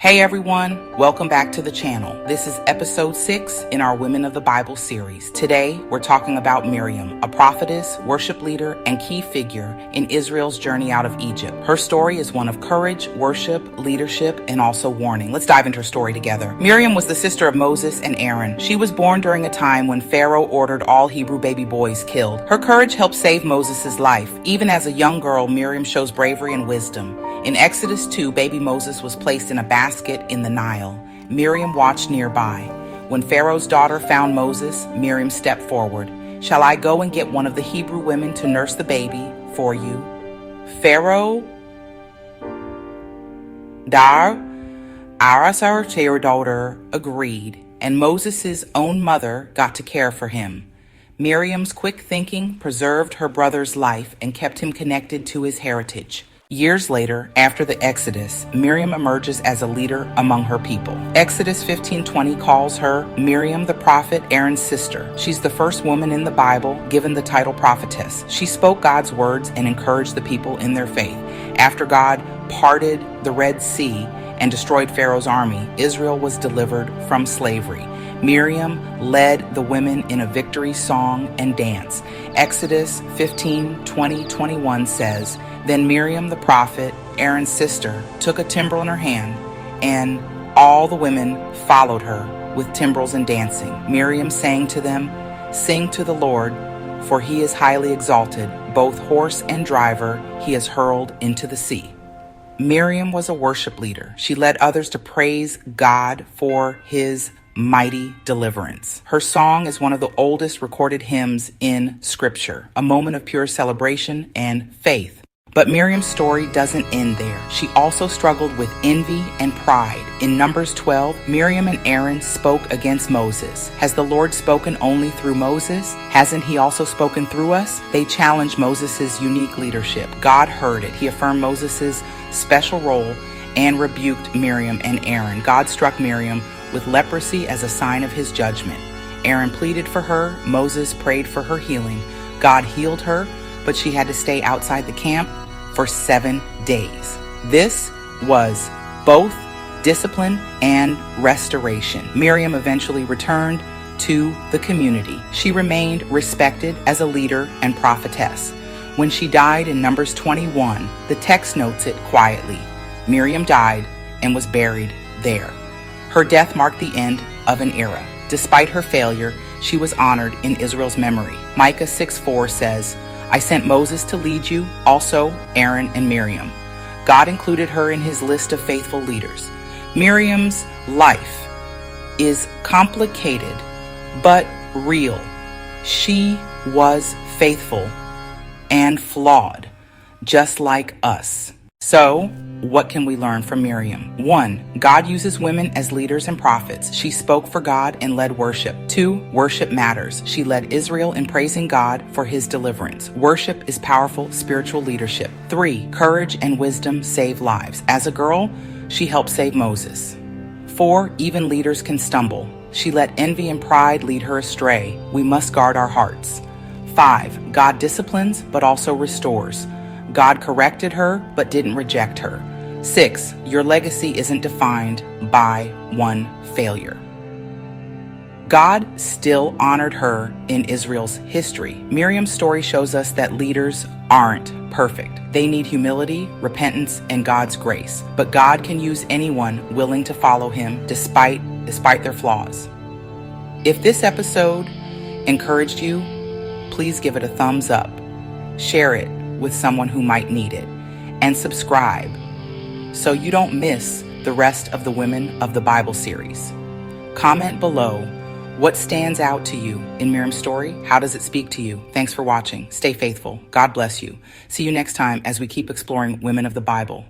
Hey everyone, welcome back to the channel. This is episode 6 in our Women of the Bible series. Today, we're talking about Miriam, a prophetess, worship leader, and key figure in Israel's journey out of Egypt. Her story is one of courage, worship, leadership, and also warning. Let's dive into her story together. Miriam was the sister of Moses and Aaron. She was born during a time when Pharaoh ordered all Hebrew baby boys killed. Her courage helped save Moses' life. Even as a young girl, Miriam shows bravery and wisdom. In Exodus 2, baby Moses was placed in a basket in the Nile. Miriam watched nearby. When Pharaoh's daughter found Moses, Miriam stepped forward. "Shall I go and get one of the Hebrew women to nurse the baby for you?" Pharaoh Dar Arasar her daughter agreed, and Moses' own mother got to care for him. Miriam's quick thinking preserved her brother's life and kept him connected to his heritage. Years later, after the Exodus, Miriam emerges as a leader among her people. Exodus 15:20 calls her Miriam the prophet, Aaron's sister. She's the first woman in the Bible given the title prophetess. She spoke God's words and encouraged the people in their faith. After God parted the Red Sea and destroyed Pharaoh's army, Israel was delivered from slavery. Miriam led the women in a victory song and dance. Exodus 15:20-21 says, "Then Miriam the prophet, Aaron's sister, took a timbrel in her hand, and all the women followed her with timbrels and dancing. Miriam sang to them, 'Sing to the Lord, for he is highly exalted. Both horse and driver he has hurled into the sea.'" Miriam was a worship leader. She led others to praise God for his mighty deliverance. Her song is one of the oldest recorded hymns in Scripture, a moment of pure celebration and faith. But Miriam's story doesn't end there. She also struggled with envy and pride. In Numbers 12, Miriam and Aaron spoke against Moses. "Has the Lord spoken only through Moses? Hasn't he also spoken through us?" They challenged Moses' unique leadership. God heard it. He affirmed Moses' special role and rebuked Miriam and Aaron. God struck Miriam with leprosy as a sign of his judgment. Aaron pleaded for her. Moses prayed for her healing. God healed her, but she had to stay outside the camp for 7 days. This was both discipline and restoration. Miriam eventually returned to the community. She remained respected as a leader and prophetess. When she died in Numbers 21, the text notes it quietly. Miriam died and was buried there. Her death marked the end of an era. Despite her failure, she was honored in Israel's memory. Micah 6:4 says, "I sent Moses to lead you, also Aaron and Miriam." God included her in his list of faithful leaders. Miriam's life is complicated, but real. She was faithful and flawed, just like us. So, what can we learn from Miriam? 1. God uses women as leaders and prophets. She spoke for God and led worship. 2. Worship matters. She led Israel in praising God for his deliverance. Worship is powerful spiritual leadership. 3. Courage and wisdom save lives. As a girl, she helped save Moses. 4. Even leaders can stumble. She let envy and pride lead her astray. We must guard our hearts. 5. God disciplines but also restores. God corrected her, but didn't reject her. 6. Your legacy isn't defined by one failure. God still honored her in Israel's history. Miriam's story shows us that leaders aren't perfect. They need humility, repentance, and God's grace. But God can use anyone willing to follow him despite their flaws. If this episode encouraged you, please give it a thumbs up. Share it with someone who might need it, and subscribe so you don't miss the rest of the Women of the Bible series. Comment below what stands out to you in Miriam's story. How does it speak to you? Thanks for watching. Stay faithful. God bless you. See you next time as we keep exploring Women of the Bible.